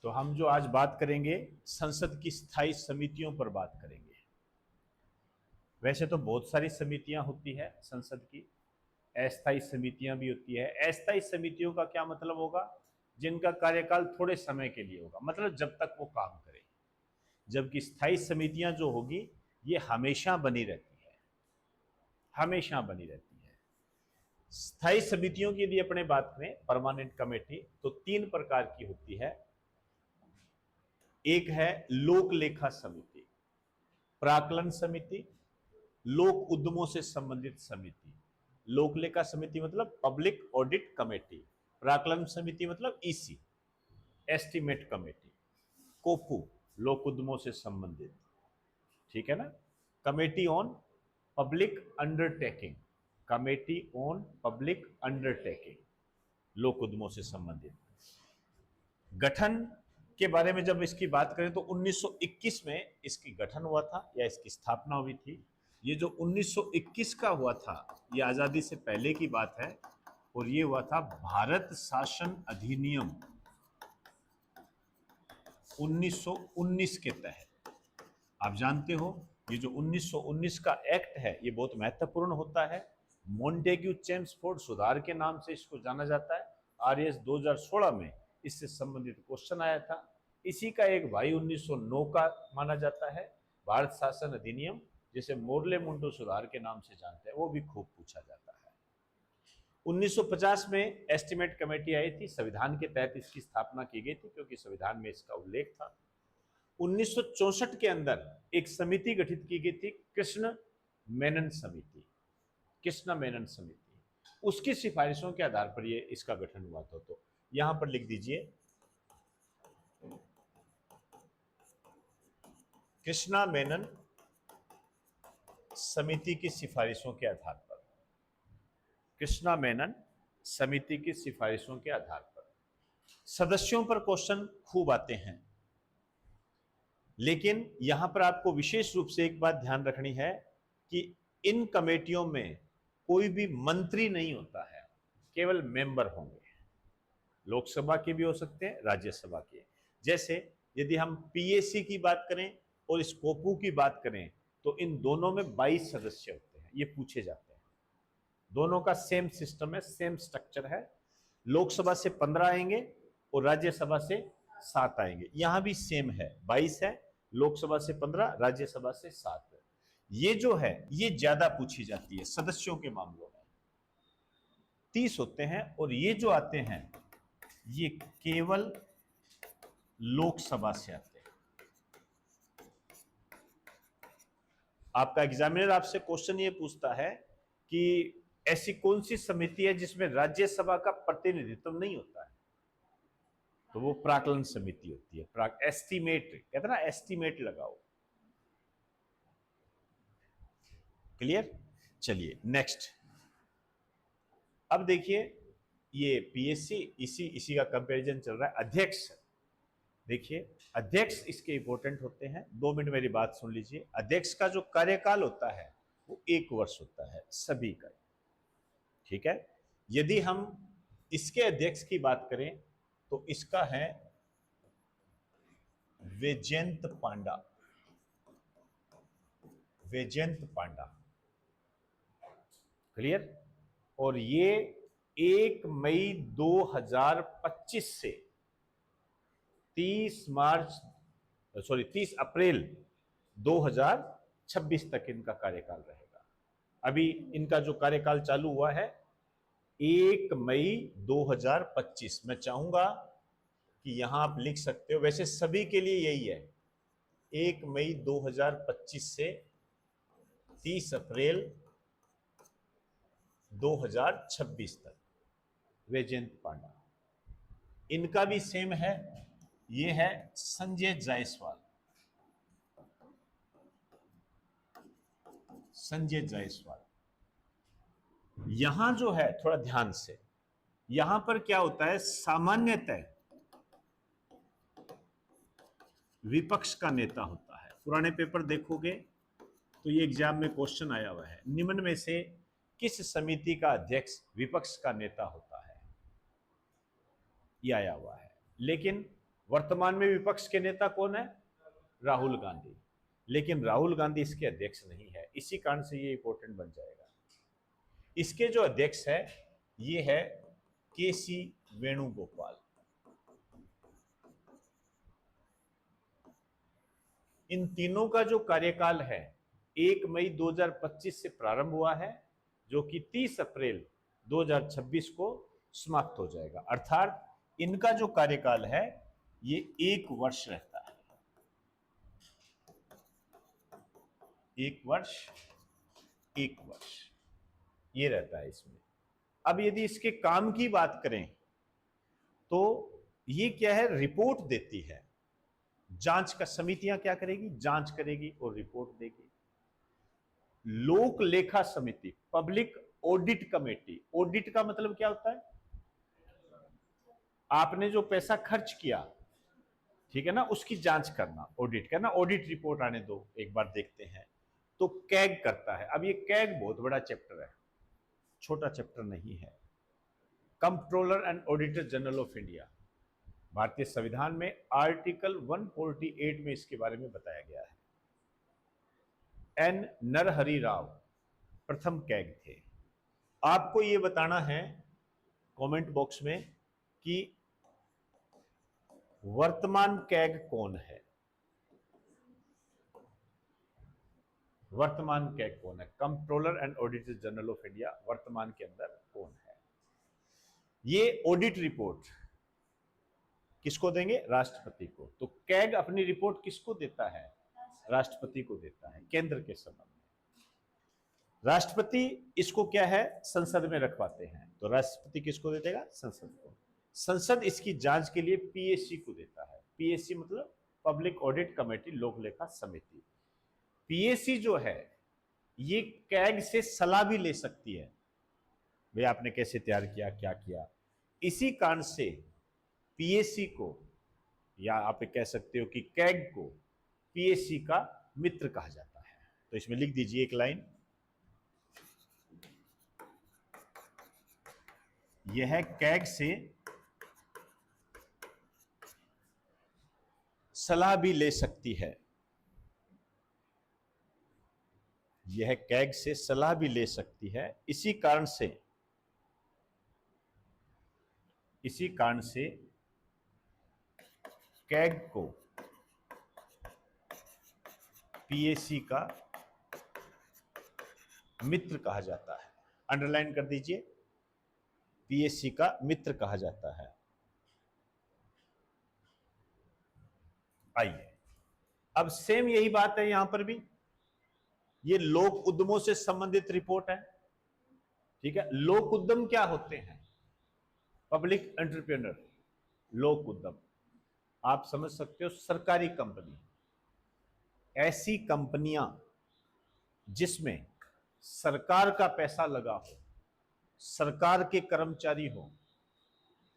तो हम जो आज बात करेंगे संसद की स्थायी समितियों पर बात करेंगे। वैसे तो बहुत सारी समितियां होती है संसद की, अस्थायी समितियां भी होती है। अस्थायी समितियों का क्या मतलब होगा? जिनका कार्यकाल थोड़े समय के लिए होगा, मतलब जब तक वो काम करे। जबकि स्थायी समितियां जो होगी ये हमेशा बनी रहती है, हमेशा बनी रहती है। स्थायी समितियों की यदि अपने बात करें, परमानेंट कमेटी, तो 3 प्रकार की होती है। एक है लोक लेखा समिति, प्राक्कलन समिति, लोक उद्यमों से संबंधित समिति। लोक लेखा समिति मतलब पब्लिक ऑडिट कमेटी, प्राक्कलन समिति मतलब ईसी, एस्टीमेट कमेटी, कोपू, लोक उद्यमों से संबंधित, ठीक है ना। Committee on public undertaking, committee on public undertaking, लोक उद्यमों से संबंधित। गठन के बारे में जब इसकी बात करें तो 1921 में इसकी गठन हुआ था या इसकी स्थापना हुई थी। ये जो 1921 का हुआ था ये आजादी से पहले की बात है, और ये हुआ था भारत शासन अधिनियम 1919 के तहत। आप जानते हो ये जो 1919 का एक्ट है ये बहुत महत्वपूर्ण होता है। मॉन्टेग्यू चेम्सफोर्ड सुधार के नाम से इसको जाना जाता है। आरएस 2016 में इससे संबंधित क्वेश्चन आया था। इसी का एक भाई 1909 का माना जाता है, भारत शासन अधिनियम, जिसे मोरले मुंडो सुधार के नाम से जानते हैं, वो भी खूब पूछा जाता है। 1950 में एस्टीमेट कमेटी आई थी, संविधान के तहत इसकी स्थापना की गई थी क्योंकि संविधान में इसका उल्लेख था। 1964 के अंदर एक समिति गठित की गई थी, कृष्ण मेनन समिति, कृष्ण मेनन समिति। उसकी सिफारिशों के आधार पर ये इसका गठन हुआ था। तो यहां पर लिख दीजिए कृष्णा मेनन समिति की सिफारिशों के आधार पर, कृष्णा मेनन समिति की सिफारिशों के आधार पर। सदस्यों पर क्वेश्चन खूब आते हैं, लेकिन यहां पर आपको विशेष रूप से एक बात ध्यान रखनी है कि इन कमेटियों में कोई भी मंत्री नहीं होता है, केवल मेंबर होंगे। लोकसभा के भी हो सकते हैं, राज्यसभा के। जैसे यदि हम पीएसी की बात करें और स्कोपू की बात करें तो इन दोनों में 22 सदस्य होते हैं, ये पूछे जाते हैं। दोनों का सेम सिस्टम है, सेम स्ट्रक्चर है। लोकसभा से 15 आएंगे और राज्यसभा से 7 आएंगे। यहां भी सेम है, 22 है, लोकसभा से 15, राज्यसभा से 7 है। ये जो है ये ज्यादा पूछी जाती है सदस्यों के मामलों में, 30 होते हैं। और ये जो आते हैं ये केवल लोकसभा से आते हैं। आपका एग्जामिनर आपसे क्वेश्चन ये पूछता है कि ऐसी कौन सी समिति है जिसमें राज्यसभा का प्रतिनिधित्व नहीं होता है, तो वो प्राक्कलन समिति होती है। एस्टीमेट कहते ना, एस्टीमेट लगाओ। क्लियर? चलिए नेक्स्ट। अब देखिए ये पीएससी, इसी का कंपैरिजन चल रहा है। अध्यक्ष देखिए, अध्यक्ष इसके इंपॉर्टेंट होते हैं। 2 मिनट मेरी बात सुन लीजिए। अध्यक्ष का जो कार्यकाल होता है वो 1 वर्ष होता है सभी का, ठीक है। यदि हम इसके अध्यक्ष की बात करें तो इसका है वैजयंत पांडा, वैजयंत पांडा। क्लियर? और ये 1 मई 2025 से 30 अप्रैल 2026 तक इनका कार्यकाल रहेगा। अभी इनका जो कार्यकाल चालू हुआ है 1 मई 2025। मैं चाहूंगा कि यहां आप लिख सकते हो, वैसे सभी के लिए यही है, 1 मई 2025 से 30 अप्रैल 2026 तक। वैजयंत पांडा, इनका भी सेम है। ये है संजय जायसवाल, संजय जायसवाल। यहां जो है थोड़ा ध्यान से, यहां पर क्या होता है, सामान्यतः विपक्ष का नेता होता है। पुराने पेपर देखोगे तो ये एग्जाम में क्वेश्चन आया हुआ है, निम्न में से किस समिति का अध्यक्ष विपक्ष का नेता होता है, ये आया हुआ है। लेकिन वर्तमान में विपक्ष के नेता कौन है? राहुल गांधी। लेकिन राहुल गांधी इसके अध्यक्ष नहीं है, इसी कारण से ये इंपॉर्टेंट बन जाएगा। इसके जो अध्यक्ष है ये है के.सी. वेणुगोपाल। इन तीनों का जो कार्यकाल है 1 मई 2025 से प्रारंभ हुआ है, जो कि 30 अप्रैल 2026 को समाप्त हो जाएगा। अर्थात इनका जो कार्यकाल है ये 1 वर्ष रहता है। 1 वर्ष, 1 वर्ष ये रहता है इसमें। अब यदि इसके काम की बात करें तो ये क्या है, रिपोर्ट देती है। जांच का समितियां क्या करेगी? जांच करेगी और रिपोर्ट देगी। लोक लेखा समिति, पब्लिक ऑडिट कमेटी। ऑडिट का मतलब क्या होता है? आपने जो पैसा खर्च किया, ठीक है ना, उसकी जांच करना, ऑडिट करना। ऑडिट रिपोर्ट आने दो, एक बार देखते हैं। तो कैग करता है। अब ये कैग बहुत बड़ा चैप्टर है, छोटा चैप्टर नहीं है। Controller and auditor general of India, भारतीय संविधान में आर्टिकल 148 में इसके बारे में बताया गया है। एन नरहरि राव प्रथम कैग थे। आपको यह बताना है कमेंट बॉक्स में कि वर्तमान कैग कौन है। वर्तमान कैग कौन है? Controller and auditor general of India वर्तमान के अंदर कौन है? ये ऑडिट रिपोर्ट किसको देंगे? राष्ट्रपति को। तो कैग अपनी रिपोर्ट किसको देता है? राष्ट्रपति को देता है, केंद्र के संबंध में। राष्ट्रपति इसको क्या है, संसद में रखवाते हैं। तो राष्ट्रपति किसको दे देगा? संसद को। संसद इसकी जांच के लिए पीएससी को देता है। पीएससी मतलब पब्लिक ऑडिट कमेटी, लोक लेखा समिति। पीएससी जो है ये कैग से सलाह भी ले सकती है, भाई आपने कैसे तैयार किया, क्या किया। इसी कारण से पीएससी को, या आप कह सकते हो कि कैग को पीएससी का मित्र कहा जाता है। तो इसमें लिख दीजिए एक लाइन, यह कैग से सलाह भी ले सकती है। यह कैग से सलाह भी ले सकती है। इसी कारण से कैग को पीएससी का मित्र कहा जाता है। अंडरलाइन कर दीजिए, पीएससी का मित्र कहा जाता है। आइए, अब सेम यही बात है यहां पर भी। ये लोक उद्यमों से संबंधित रिपोर्ट है, ठीक है। लोक उद्यम क्या होते हैं? पब्लिक एंटरप्रेन्योर, लोक उद्यम आप समझ सकते हो, सरकारी कंपनी। ऐसी कंपनियां जिसमें सरकार का पैसा लगा हो, सरकार के कर्मचारी हो,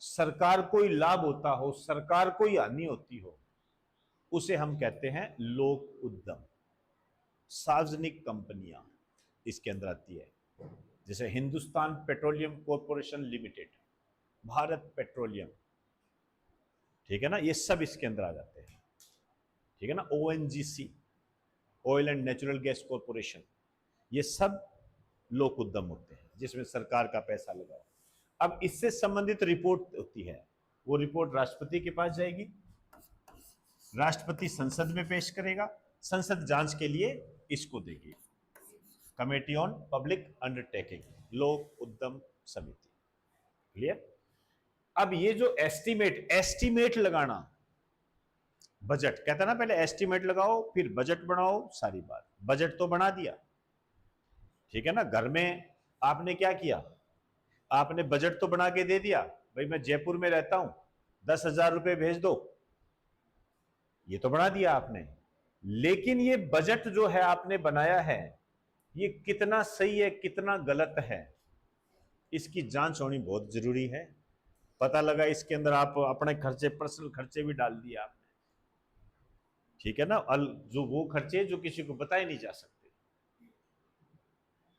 सरकार को ही लाभ होता हो, सरकार को ही हानि होती हो, उसे हम कहते हैं लोक उद्यम। सार्वजनिक कंपनियां इसके अंदर आती है, जैसे Hindustan petroleum corporation limited, Bharat petroleum, ठीक है ना, ये सब इसके अंदर आ जाते हैं, ठीक है ना। ONGC, oil and natural gas corporation, ये सब लोक उद्यम होते हैं जिसमें सरकार का पैसा लगा हो। अब इससे संबंधित रिपोर्ट होती है, वो रिपोर्ट राष्ट्रपति के पास जाएगी, राष्ट्रपति संसद में पेश करेगा, संसद जांच के लिए इसको देगी, कमेटी ऑन पब्लिक अंडरटेकिंग, लोक उद्यम समिति। क्लियर? अब ये जो एस्टीमेट लगाना, बजट कहता ना, पहले एस्टीमेट लगाओ फिर बजट बनाओ, सारी बात। बजट तो बना दिया, ठीक है ना। घर में आपने क्या किया, आपने बजट तो बना के दे दिया, भाई मैं जयपुर में रहता हूं, 10,000 रुपए भेज दो, ये तो बना दिया आपने। लेकिन ये बजट जो है आपने बनाया है, ये कितना सही है, कितना गलत है, इसकी जांच होनी बहुत जरूरी है। पता लगा इसके अंदर आप अपने खर्चे, पर्सनल खर्चे भी डाल दिए आपने, ठीक है ना। जो वो खर्चे जो किसी को बताए नहीं जा सकते,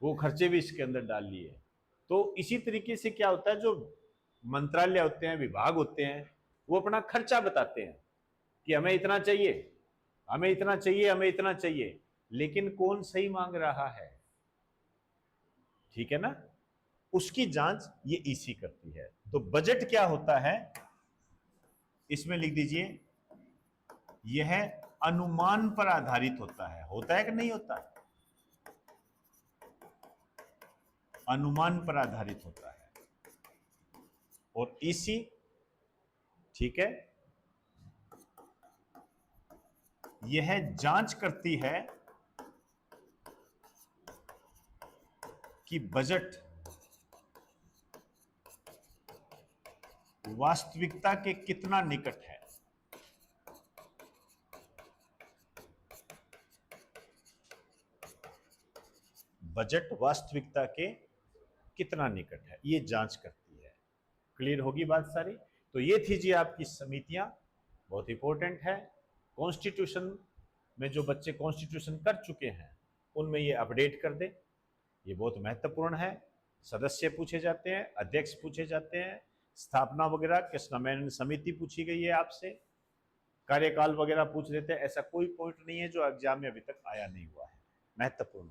वो खर्चे भी इसके अंदर डाल लिए। तो इसी तरीके से क्या होता है, जो मंत्रालय होते हैं, विभाग होते हैं, वो अपना खर्चा बताते हैं, कि हमें इतना चाहिए, हमें इतना चाहिए, हमें इतना चाहिए, लेकिन कौन सही मांग रहा है, ठीक है ना, उसकी जांच ये ईसी करती है। तो बजट क्या होता है, इसमें लिख दीजिए, यह अनुमान पर आधारित होता है कि नहीं होता है, अनुमान पर आधारित होता है। और ईसी, ठीक है, यह जांच करती है कि बजट वास्तविकता के कितना निकट है। बजट वास्तविकता के कितना निकट है, ये जांच करती है। क्लियर होगी बात सारी। तो ये थी जी आपकी समितियां, बहुत इंपॉर्टेंट है। कॉन्स्टिट्यूशन में जो बच्चे कॉन्स्टिट्यूशन कर चुके हैं उनमें ये अपडेट कर दे, ये बहुत महत्वपूर्ण है। सदस्य पूछे जाते हैं, अध्यक्ष पूछे जाते हैं, स्थापना वगैरह किस नमैन समिति पूछी गई है आपसे, कार्यकाल वगैरह पूछ लेते हैं। ऐसा कोई पॉइंट नहीं है जो एग्जाम में अभी तक आया नहीं हुआ है, महत्वपूर्ण।